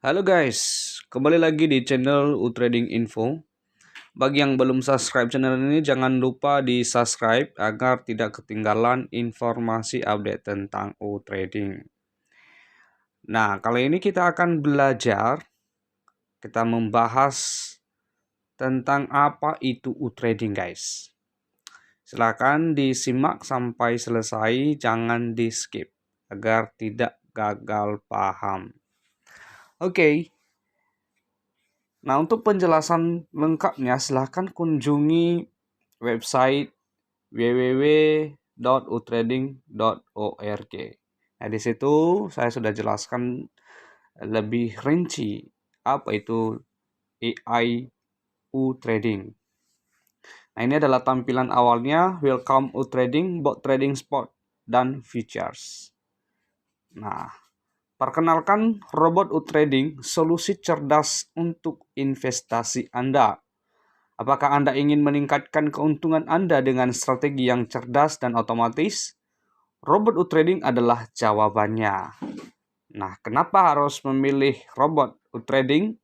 Halo guys, kembali lagi di channel Utrading Info. Bagi yang belum subscribe channel ini, jangan lupa di subscribe agar tidak ketinggalan informasi update tentang Utrading. Nah, kali ini kita akan belajar, kita membahas tentang apa itu Utrading guys. Silakan disimak sampai selesai, jangan di skip agar tidak gagal paham. Oke. Nah, untuk penjelasan lengkapnya silahkan kunjungi website www.utrading.org. Nah, di situ saya sudah jelaskan lebih rinci apa itu AI Trading. Nah, ini adalah tampilan awalnya, welcome Trading, bot trading spot, dan features. Nah, perkenalkan robot trading, solusi cerdas untuk investasi Anda. Apakah Anda ingin meningkatkan keuntungan Anda dengan strategi yang cerdas dan otomatis? Robot trading adalah jawabannya. Nah, kenapa harus memilih robot trading?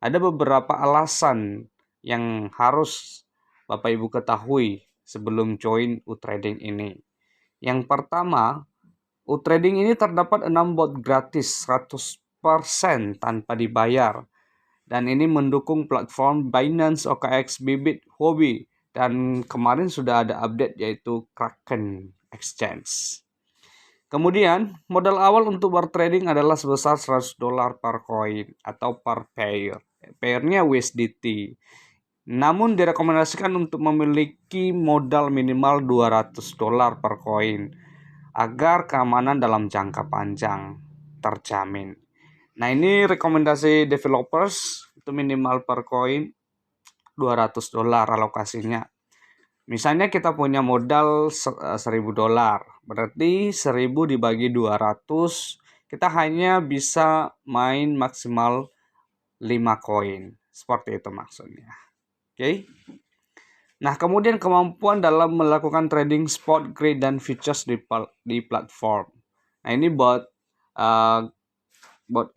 Ada beberapa alasan yang harus Bapak Ibu ketahui sebelum join trading ini. Yang pertama, trading ini terdapat 6 bot gratis 100% tanpa dibayar. Dan ini mendukung platform Binance, OKX, Bybit, Huobi. Dan kemarin sudah ada update yaitu Kraken Exchange. Kemudian, modal awal untuk bertrading adalah sebesar $100 per koin atau per pair. Pairnya USDT. Namun direkomendasikan untuk memiliki modal minimal $200 per koin agar keamanan dalam jangka panjang terjamin. Nah, ini rekomendasi developers itu minimal per koin $200 alokasinya. Misalnya kita punya modal $1.000, berarti 1.000 dibagi 200, kita hanya bisa main maksimal 5 koin. Seperti itu maksudnya. Oke. Nah, kemudian kemampuan dalam melakukan trading spot, grid, dan futures di platform. Nah, ini bot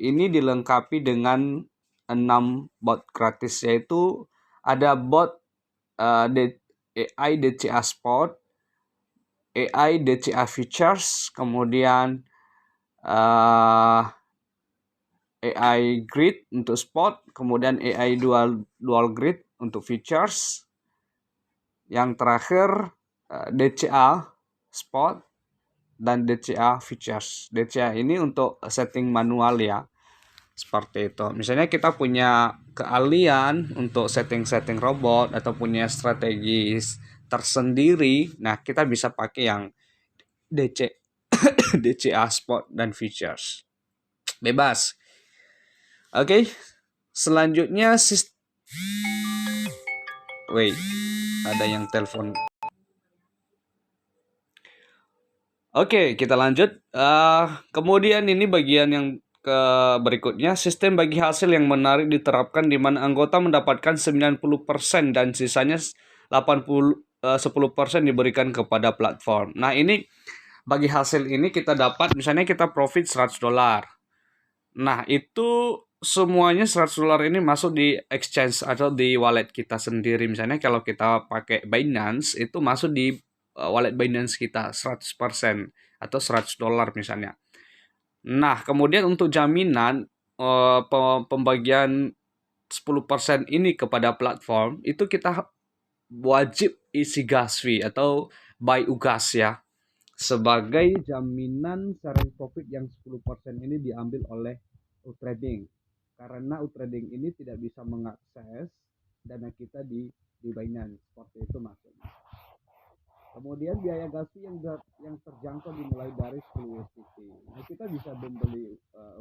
ini dilengkapi dengan 6 bot gratis, yaitu ada bot AI DCA Spot, AI DCA Futures, kemudian AI Grid untuk spot, kemudian AI dual grid untuk futures. Yang terakhir DCA Spot dan DCA Futures. DCA ini untuk setting manual ya. Seperti itu. Misalnya kita punya keahlian untuk setting-setting robot atau punya strategi tersendiri, nah kita bisa pakai yang DC, DCA Spot dan Features. Bebas. Oke. Selanjutnya wait, ada yang telepon. Oke, kita lanjut. Kemudian ini bagian yang berikutnya, sistem bagi hasil yang menarik diterapkan di mana anggota mendapatkan 90% dan sisanya 10% diberikan kepada platform. Nah, ini bagi hasil ini kita dapat, misalnya kita profit $100. Nah, itu semuanya $100 ini masuk di exchange atau di wallet kita sendiri. Misalnya kalau kita pakai Binance, itu masuk di wallet Binance kita 100% atau $100 misalnya. Nah, kemudian untuk jaminan pembagian 10% ini kepada platform, itu kita wajib isi gas fee atau buy ugas ya, sebagai jaminan sharing profit yang 10% ini diambil oleh Utrading. Karena Utrading ini tidak bisa mengakses dana kita di Binance, seperti itu maksudnya. Kemudian biaya gas fee yang terjangkau dimulai dari 10 USDT. Nah, kita bisa membeli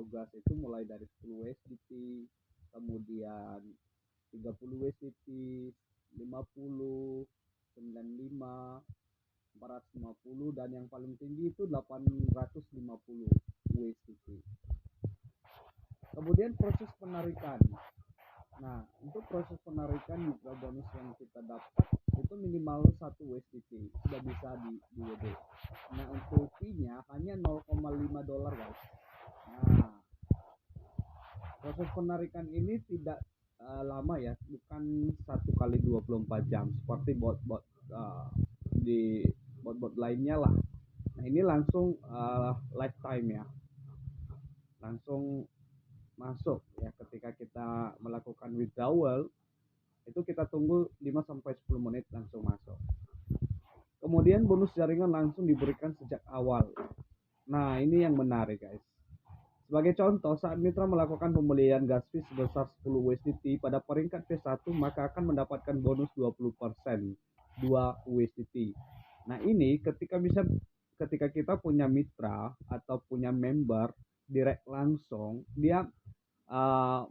gas itu mulai dari 10 USDT, kemudian 30 USDT, 50, 95, 450, dan yang paling tinggi itu 850 USDT. Kemudian proses penarikan. Nah, untuk proses penarikan juga bonus yang kita dapat itu minimal 1 USDT sudah bisa di WD. Nah, untuk fee-nya hanya $0,5 guys. Nah, Proses penarikan ini tidak lama ya, bukan 1 kali 24 jam seperti bot-bot di bot-bot lainnya lah. Nah ini langsung lifetime ya, langsung masuk ya. Ketika kita melakukan withdrawal itu kita tunggu 5-10 menit langsung masuk. Kemudian bonus jaringan langsung diberikan sejak awal. Nah ini yang menarik guys. Sebagai contoh, saat mitra melakukan pembelian gas fee sebesar 10 USDT pada peringkat P1, maka akan mendapatkan bonus 20%, 2 USDT. Nah ini ketika kita punya mitra atau punya member direct langsung, dia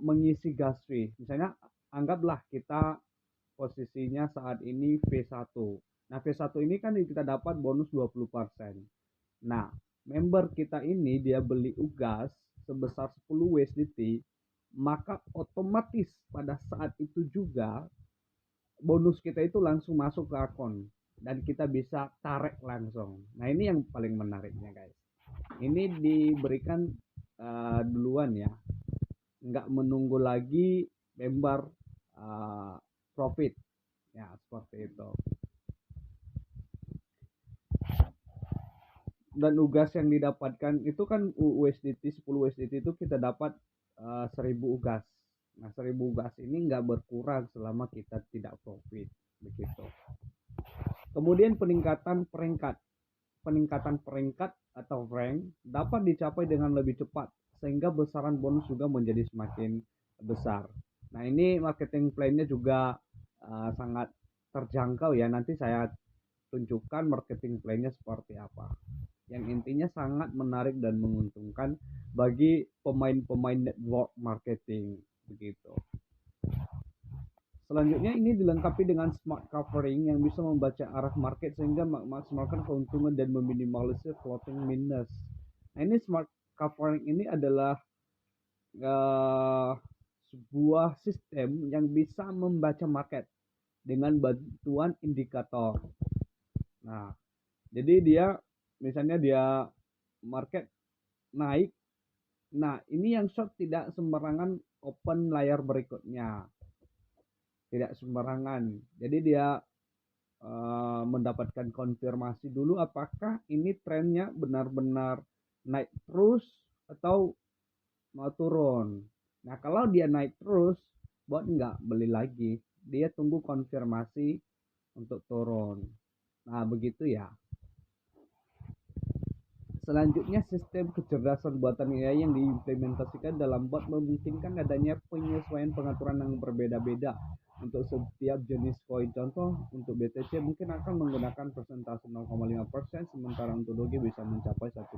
mengisi gas fee. Misalnya anggaplah kita posisinya saat ini V1. Nah V1 ini kan kita dapat bonus 20%. Nah member kita ini dia beli UGAS sebesar 10 USDT, maka otomatis pada saat itu juga bonus kita itu langsung masuk ke akun dan kita bisa tarik langsung. Nah ini yang paling menariknya guys. Ini diberikan duluan ya, nggak menunggu lagi member profit ya, seperti itu. Dan UGAS yang didapatkan itu kan USDT 10 USDT itu kita dapat 1000 UGAS. Nah 1000 UGAS ini nggak berkurang selama kita tidak profit begitu. Kemudian peningkatan peringkat atau rank dapat dicapai dengan lebih cepat sehingga besaran bonus juga menjadi semakin besar. Nah ini marketing plan-nya juga sangat terjangkau ya. Nanti saya tunjukkan marketing plan-nya seperti apa. Yang intinya sangat menarik dan menguntungkan bagi pemain-pemain network marketing begitu. Selanjutnya ini dilengkapi dengan smart covering yang bisa membaca arah market sehingga memaksimalkan keuntungan dan meminimalisir floating minus. Nah ini smart covering ini adalah sebuah sistem yang bisa membaca market dengan bantuan indikator. Nah jadi dia misalnya dia market naik, nah ini yang short tidak sembarangan open layar berikutnya, tidak sembarangan. Jadi dia mendapatkan konfirmasi dulu apakah ini trennya benar-benar naik terus atau mau turun. Nah kalau dia naik terus, bot nggak beli lagi, dia tunggu konfirmasi untuk turun. Nah begitu ya. Selanjutnya, sistem kecerdasan buatan AI yang diimplementasikan dalam bot memungkinkan adanya penyesuaian pengaturan yang berbeda-beda untuk setiap jenis koin. Contoh, untuk BTC mungkin akan menggunakan persentase 0,5%, sementara untuk Doge bisa mencapai 1,2%.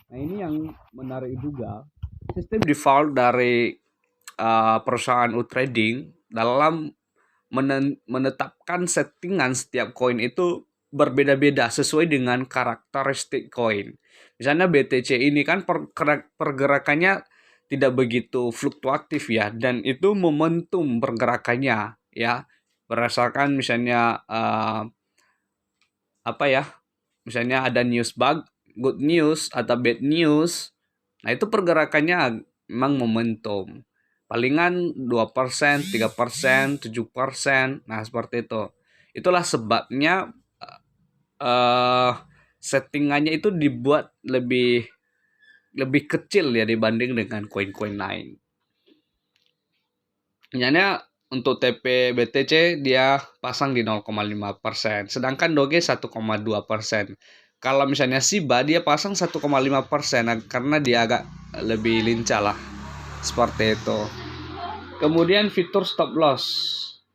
Nah, ini yang menarik juga. Sistem default dari perusahaan trading dalam menetapkan settingan setiap koin itu berbeda-beda sesuai dengan karakteristik koin. Misalnya BTC ini kan pergerakannya tidak begitu fluktuatif ya, dan itu momentum pergerakannya ya berdasarkan misalnya apa ya, misalnya ada news bug, good news atau bad news. Nah itu pergerakannya memang momentum. Palingan 2%, 3%, 7%. Nah seperti itu. Itulah sebabnya settingannya itu dibuat lebih kecil ya dibanding dengan koin-koin lain. Misalnya untuk TP BTC dia pasang di 0,5%, sedangkan Doge 1,2%. Kalau misalnya Shiba dia pasang 1,5% karena dia agak lebih lincah lah. Seperti itu. Kemudian fitur stop loss.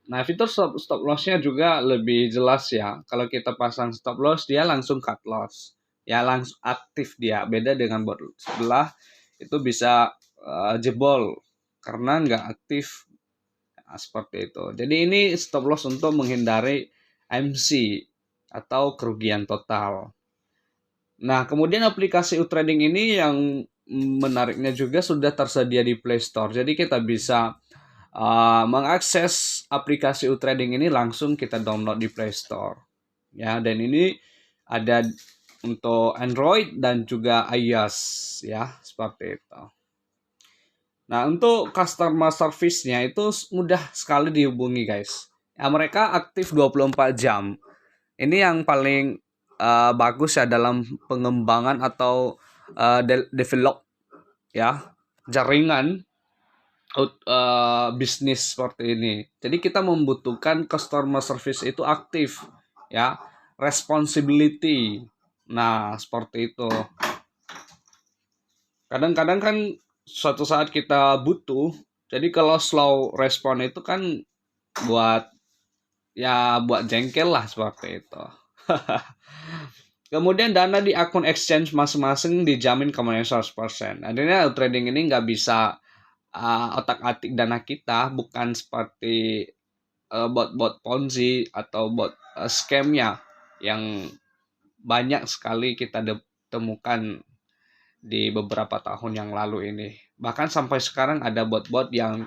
Nah, fitur stop loss-nya juga lebih jelas ya. Kalau kita pasang stop loss, dia langsung cut loss. Ya, langsung aktif dia. Beda dengan bot sebelah, itu bisa jebol karena nggak aktif. Nah, seperti itu. Jadi ini stop loss untuk menghindari MC atau kerugian total. Nah, kemudian aplikasi trading ini yang menariknya juga sudah tersedia di Play Store. Jadi kita bisa mengakses aplikasi trading ini langsung kita download di Play Store. Ya, dan ini ada untuk Android dan juga iOS ya, seperti itu. Nah, untuk customer service-nya itu mudah sekali dihubungi, guys. Ya, mereka aktif 24 jam. Ini yang paling bagus ya dalam pengembangan atau develop ya jaringan bisnis seperti ini. Jadi kita membutuhkan customer service itu aktif ya, responsibility. Nah, seperti itu. Kadang-kadang kan suatu saat kita butuh, jadi kalau slow respon itu kan buat buat jengkel lah seperti itu. Kemudian dana di akun exchange masing-masing dijamin keamanan 100%. Artinya trading ini nggak bisa otak-atik dana kita, bukan seperti bot-bot Ponzi atau bot scamnya yang banyak sekali kita temukan di beberapa tahun yang lalu ini. Bahkan sampai sekarang ada bot-bot yang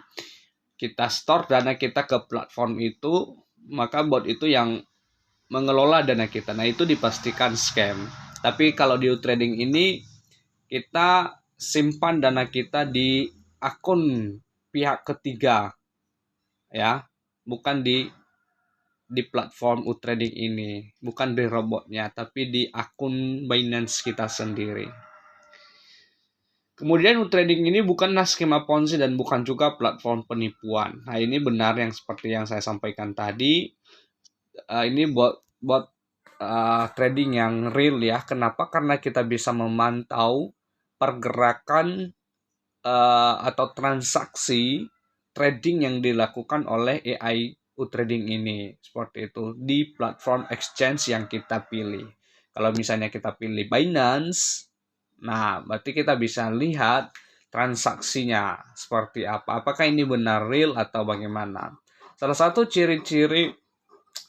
kita store dana kita ke platform itu, maka bot itu yang mengelola dana kita. Nah, itu dipastikan scam. Tapi kalau di trading ini kita simpan dana kita di akun pihak ketiga ya, bukan di platform trading ini, bukan di robotnya, tapi di akun Binance kita sendiri. Kemudian trading ini bukanlah skema Ponzi dan bukan juga platform penipuan. Nah, ini benar yang seperti yang saya sampaikan tadi. Ini buat trading yang real ya. Kenapa? Karena kita bisa memantau pergerakan atau transaksi trading yang dilakukan oleh AI trading ini seperti itu di platform exchange yang kita pilih. Kalau misalnya kita pilih Binance, nah berarti kita bisa lihat transaksinya seperti apa. Apakah ini benar real atau bagaimana? Salah satu ciri-ciri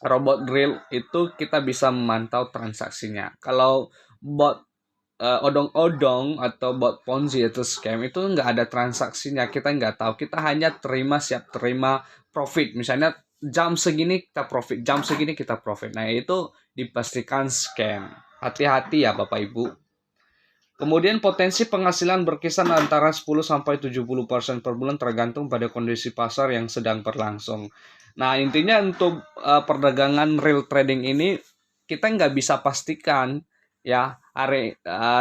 robot real itu kita bisa memantau transaksinya. Kalau bot odong-odong atau bot Ponzi atau scam itu nggak ada transaksinya, kita nggak tahu, kita hanya siap terima profit, misalnya jam segini kita profit, jam segini kita profit. Nah, itu dipastikan scam. Hati-hati ya Bapak Ibu. Kemudian potensi penghasilan berkisar antara 10-70% per bulan tergantung pada kondisi pasar yang sedang berlangsung. Nah, intinya untuk perdagangan real trading ini kita nggak bisa pastikan ya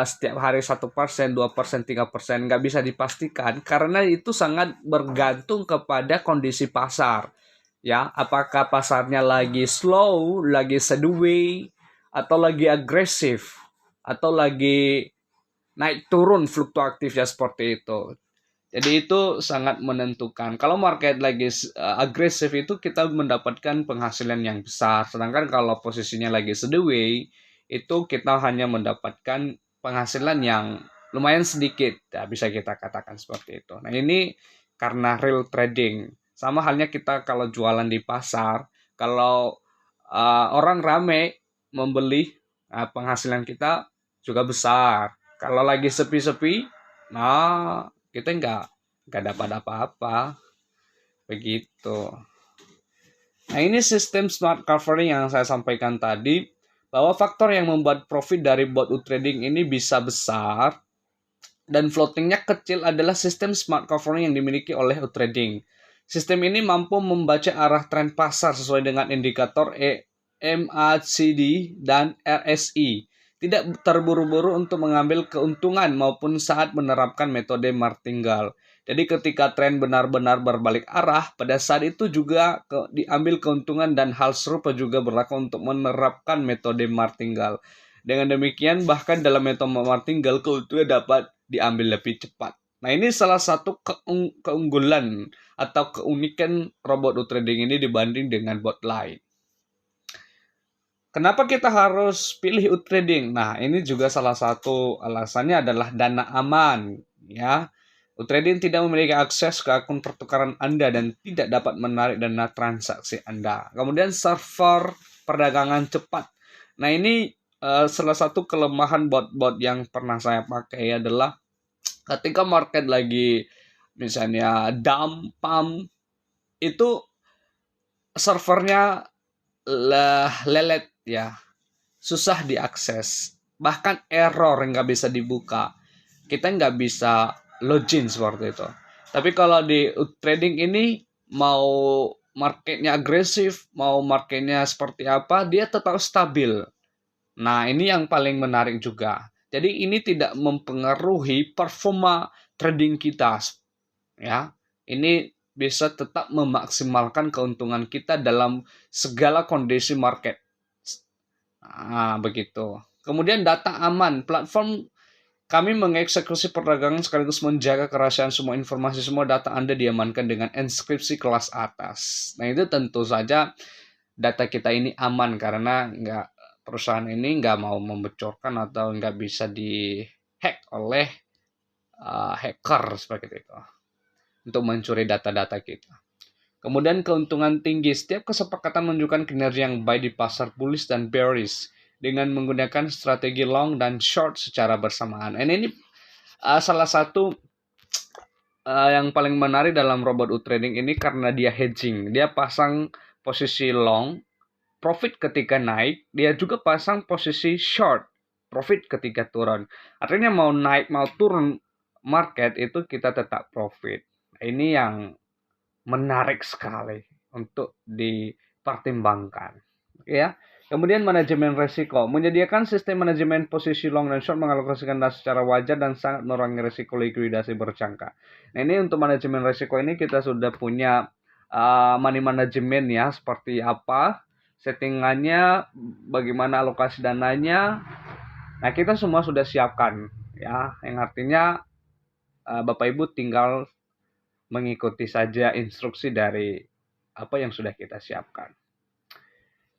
setiap hari 1%, 2%, 3% nggak bisa dipastikan karena itu sangat bergantung kepada kondisi pasar. Ya, apakah pasarnya lagi slow, lagi sideways, atau lagi agresif, atau lagi naik turun fluktuatif ya seperti itu. Jadi itu sangat menentukan. Kalau market lagi agresif itu kita mendapatkan penghasilan yang besar. Sedangkan kalau posisinya lagi sideways itu kita hanya mendapatkan penghasilan yang lumayan sedikit. Ya, bisa kita katakan seperti itu. Nah, ini karena real trading. Sama halnya kita kalau jualan di pasar, kalau orang rame membeli, penghasilan kita juga besar. Kalau lagi sepi-sepi, nah kita nggak dapat apa-apa begitu. Nah, ini sistem smart covering yang saya sampaikan tadi, bahwa faktor yang membuat profit dari bot trading ini bisa besar dan floatingnya kecil adalah sistem smart covering yang dimiliki oleh trading. Sistem ini mampu membaca arah tren pasar sesuai dengan indikator MACD dan RSI. Tidak terburu-buru untuk mengambil keuntungan maupun saat menerapkan metode martingale. Jadi ketika tren benar-benar berbalik arah, pada saat itu juga diambil keuntungan dan hal serupa juga berlaku untuk menerapkan metode martingale. Dengan demikian, bahkan dalam metode martingale, keuntungan dapat diambil lebih cepat. Nah, ini salah satu keunggulan atau keunikan robot trading ini dibanding dengan bot lain. Kenapa kita harus pilih trading? Nah, ini juga salah satu alasannya adalah dana aman, ya. Trading tidak memiliki akses ke akun pertukaran Anda dan tidak dapat menarik dana transaksi Anda. Kemudian server perdagangan cepat. Nah, ini salah satu kelemahan bot-bot yang pernah saya pakai adalah ketika market lagi misalnya dump, pump, itu servernya lelet ya, susah diakses, bahkan error nggak bisa dibuka, kita nggak bisa login seperti itu. Tapi kalau di trading ini mau marketnya agresif, mau marketnya seperti apa, dia tetap stabil. Nah, ini yang paling menarik juga. Jadi ini tidak mempengaruhi performa trading kita, ya. Ini bisa tetap memaksimalkan keuntungan kita dalam segala kondisi market. Nah, begitu. Kemudian data aman, platform kami mengeksekusi perdagangan sekaligus menjaga kerahasiaan semua informasi, semua data Anda diamankan dengan enkripsi kelas atas. Nah, itu tentu saja data kita ini aman karena perusahaan ini nggak mau membocorkan atau nggak bisa dihack oleh hacker seperti itu untuk mencuri data-data kita. Kemudian keuntungan tinggi. Setiap kesepakatan menunjukkan kinerja yang baik di pasar bullish dan bearish dengan menggunakan strategi long dan short secara bersamaan. Ini salah satu yang paling menarik dalam robot trading ini karena dia hedging. Dia pasang posisi long, profit ketika naik, dia juga pasang posisi short, profit ketika turun. Artinya mau naik mau turun market itu kita tetap profit. Ini yang menarik sekali untuk dipertimbangkan, ya. Kemudian manajemen risiko, menyediakan sistem manajemen posisi long dan short, mengalokasikan dana secara wajar dan sangat mengurangi risiko likuidasi berjangka. Nah, ini untuk manajemen risiko ini kita sudah punya money management ya, seperti apa settingannya, bagaimana alokasi dananya. Nah, kita semua sudah siapkan ya, yang artinya Bapak Ibu tinggal mengikuti saja instruksi dari apa yang sudah kita siapkan.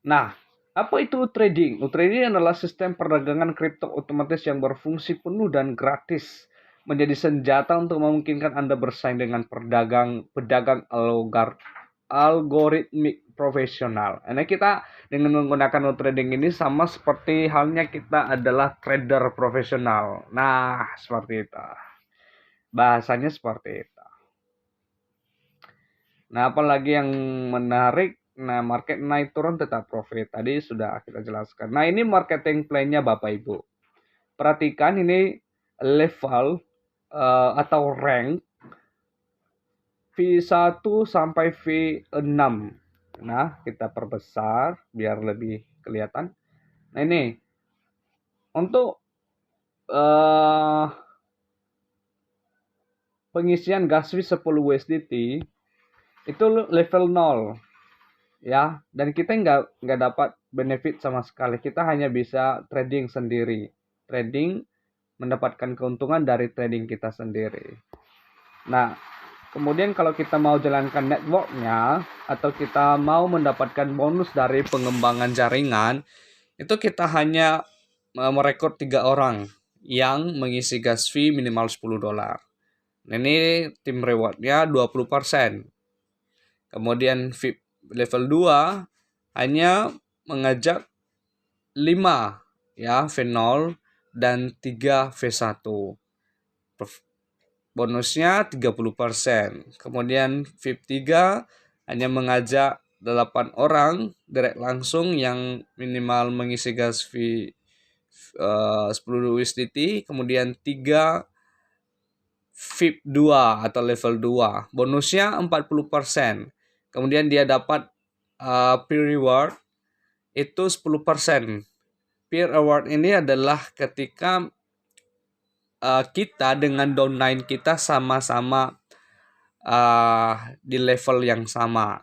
Nah, apa itu trading? Trading adalah sistem perdagangan kripto otomatis yang berfungsi penuh dan gratis, menjadi senjata untuk memungkinkan Anda bersaing dengan pedagang algoritmik profesional. Nah, kita dengan menggunakan trading ini sama seperti halnya kita adalah trader profesional. Nah, seperti itu. Bahasanya seperti itu. Nah, apalagi yang menarik, nah market naik turun tetap profit. Tadi sudah kita jelaskan. Nah, ini marketing plan-nya Bapak Ibu. Perhatikan ini level atau rank V1 sampai V6. Nah, kita perbesar biar lebih kelihatan. Nah, ini untuk pengisian gas fee 10 USDT itu level 0. Ya, dan kita nggak dapat benefit sama sekali. Kita hanya bisa trading sendiri, trading mendapatkan keuntungan dari trading kita sendiri. Nah, kemudian kalau kita mau jalankan networknya atau kita mau mendapatkan bonus dari pengembangan jaringan, itu kita hanya merekrut 3 orang yang mengisi gas fee minimal $10. Nah, ini tim rewardnya 20%. Kemudian VIP level 2 hanya mengajak 5 ya V0 dan 3 V1. Bonusnya 30%. Kemudian VIP 3 hanya mengajak 8 orang direct langsung yang minimal mengisi gas fee 10 USDT, kemudian 3 VIP 2 atau level 2. Bonusnya 40%. Kemudian dia dapat peer reward itu 10%. Peer award ini adalah ketika kita dengan downline kita sama-sama di level yang sama.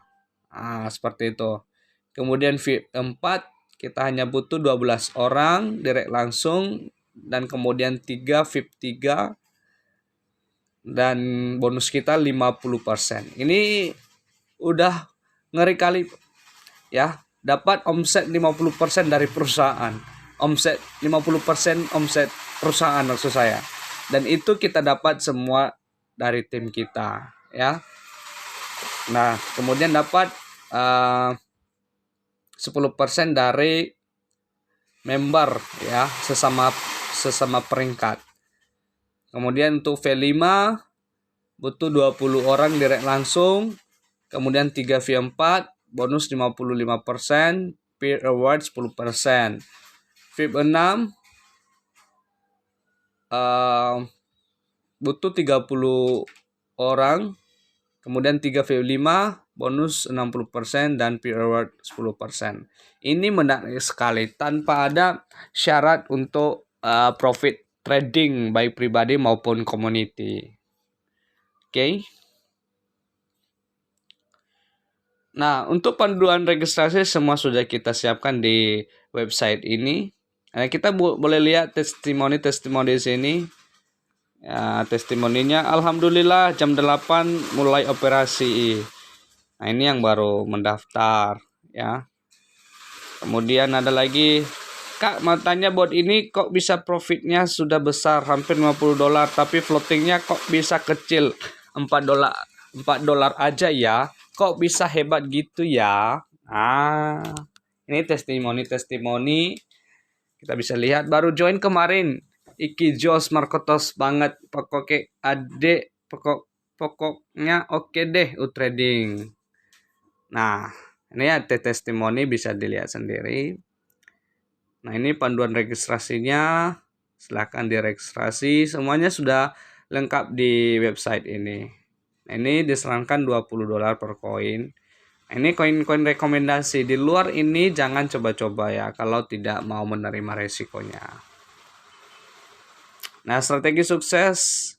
Seperti itu. Kemudian VIP 4 kita hanya butuh 12 orang direct langsung, dan kemudian 3 VIP 3 dan bonus kita 50%. Ini udah ngeri kali ya, dapat omset 50% dari perusahaan. Omset 50% omset perusahaan maksud saya. Dan itu kita dapat semua dari tim kita ya. Nah, kemudian dapat 10% dari member ya, sesama peringkat. Kemudian untuk V5 butuh 20 orang direct langsung. Kemudian 3 V4 bonus 55%, peer award 10%. VIP 6 butuh 30 orang, kemudian 3V5 bonus 60% dan pre-reward 10%. Ini menarik sekali tanpa ada syarat untuk profit trading baik pribadi maupun community. Oke. Nah, untuk panduan registrasi semua sudah kita siapkan di website ini. Kita boleh lihat testimoni-testimoni di sini. Ya, testimoninya alhamdulillah jam 8 mulai operasi. Nah, ini yang baru mendaftar ya. Kemudian ada lagi, Kak mau tanya bot ini kok bisa profitnya sudah besar hampir $50 tapi floatingnya kok bisa kecil $4 $4 aja ya. Kok bisa hebat gitu ya? Ini testimoni kita bisa lihat baru join kemarin. Iki Jos Markotos banget pokoknya oke deh trading. Nah, ini ada testimoni bisa dilihat sendiri. Nah, ini panduan registrasinya. Silahkan diregistrasi. Semuanya sudah lengkap di website ini. Nah, ini disarankan $20 per koin. Nah, ini koin-koin rekomendasi. Di luar ini jangan coba-coba ya kalau tidak mau menerima resikonya. Nah, strategi sukses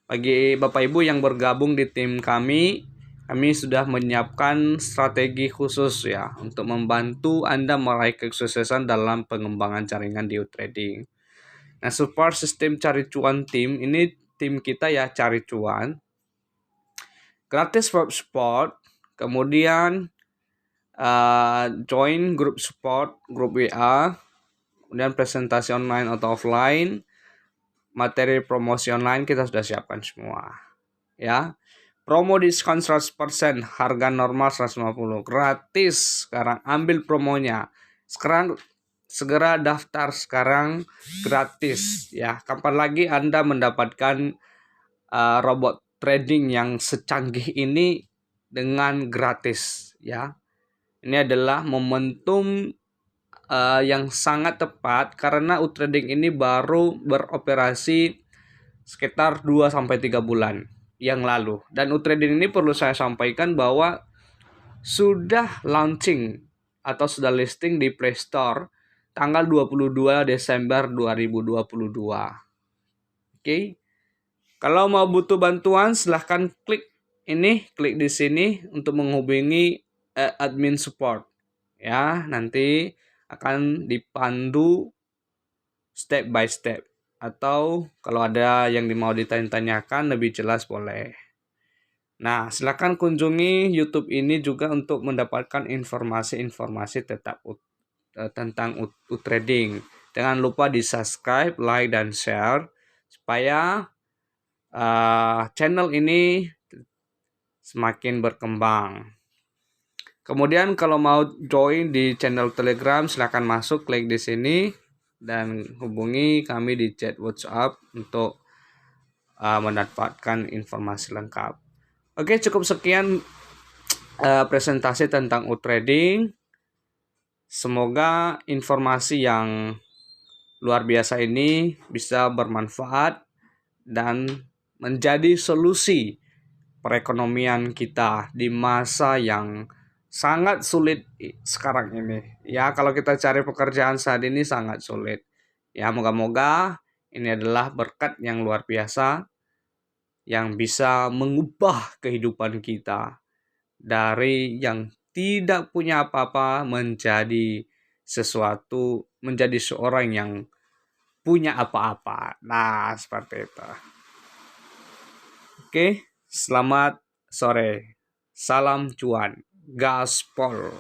bagi Bapak Ibu yang bergabung di tim kami sudah menyiapkan strategi khusus ya untuk membantu Anda meraih kesuksesan dalam pengembangan jaringan di trading. Nah, support sistem cari cuan tim ini tim kita ya cari cuan. Gratis web support, kemudian join grup support, grup WA, kemudian presentasi online atau offline, materi promosi online kita sudah siapkan semua. Ya. Promo diskon 100%, harga normal 150, gratis. Sekarang ambil promonya. Sekarang segera daftar sekarang gratis ya. Kapan lagi Anda mendapatkan robot trading yang secanggih ini dengan gratis ya. Ini adalah momentum yang sangat tepat karena trading ini baru beroperasi sekitar 2-3 bulan yang lalu. Dan trading ini perlu saya sampaikan bahwa sudah launching atau sudah listing di Play Store tanggal 22 Desember 2022. Oke. Kalau mau butuh bantuan silahkan klik di sini untuk menghubungi admin support. Ya, nanti akan dipandu step by step. Atau kalau ada yang mau ditanya-tanyakan lebih jelas boleh. Nah, silakan kunjungi YouTube ini juga untuk mendapatkan informasi-informasi tentang trading. Jangan lupa di subscribe, like, dan share supaya channel ini semakin berkembang. Kemudian kalau mau join di channel Telegram, silakan masuk, klik di sini dan hubungi kami di chat WhatsApp untuk mendapatkan informasi lengkap. Oke, cukup sekian presentasi tentang trading. Semoga informasi yang luar biasa ini bisa bermanfaat dan menjadi solusi perekonomian kita di masa yang sangat sulit sekarang ini. Ya, kalau kita cari pekerjaan saat ini sangat sulit. Ya, moga-moga ini adalah berkat yang luar biasa yang bisa mengubah kehidupan kita dari yang tidak punya apa-apa menjadi seorang yang punya apa-apa. Nah, seperti itu. Oke, selamat sore. Salam cuan. Gaspol.